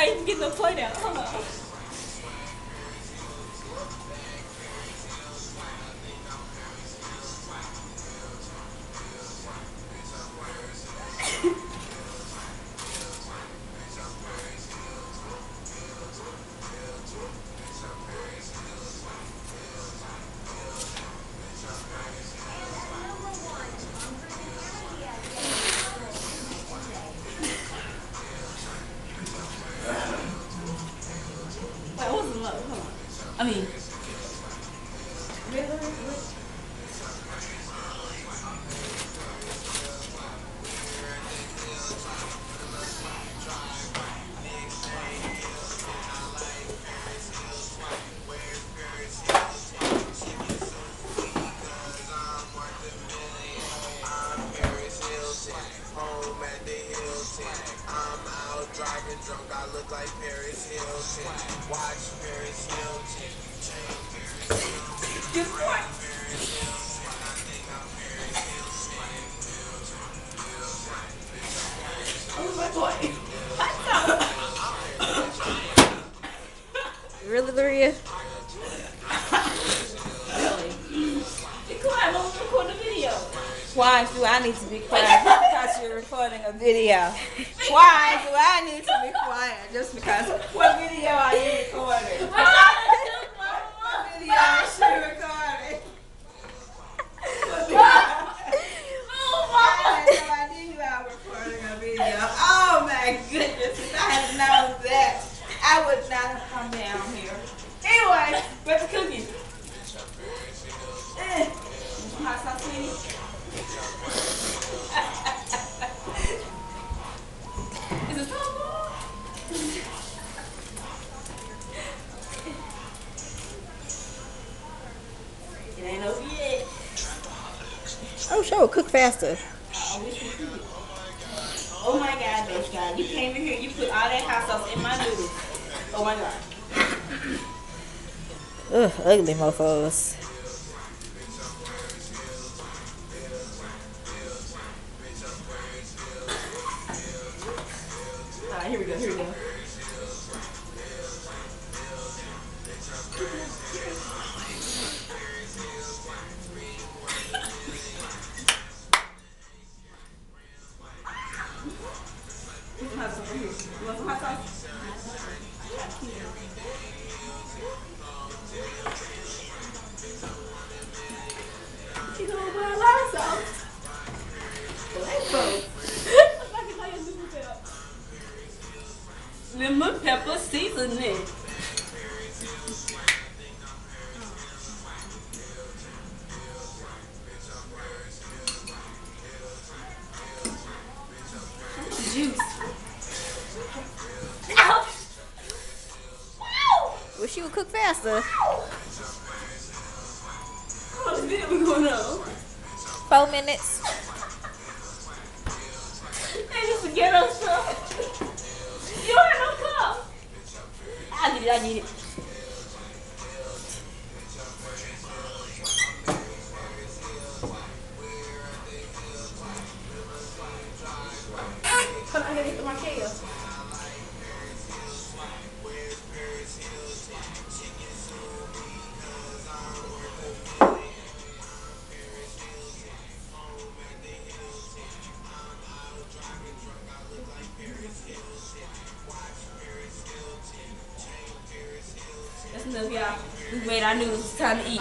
I didn't get no point out. Hold on. Wait, what was the low? Hold on. I mean, really? I'm out driving drunk, I look like Paris Hilton. Watch Paris Hilton. Good point. Oh my boy. Really, Luria? Really? Be quiet, I'm gonna record the video. Why do I need to be quiet because you're recording a video? Why do I need to be quiet just because what video are you recording? What video is she recording? I had no idea you were recording a video. Oh my goodness, if I had known that, I would not have come down here. Anyway, Where's the cookie? hot sauce, sweetie. Is it still It ain't over yet. Oh, sure, cook faster. Oh my God, bitch, God. You came in here, you put all that hot sauce in my noodles. Oh my God. Ugh, ugly mofos. Alright, here we go, here we go. Some hot sauce right here. You want some hot sauce? You gonna put a lot of sauce? Black folks. Lemon pepper seasoning. Juice. Ouch. Wow. Wish you would cook faster. How much video we going on? 4 minutes. They just forget us stuff. You don't have no cup. I need it. Hold on, I gotta get the marquee. That's enough, y'all. We made our noodles. It's time to eat.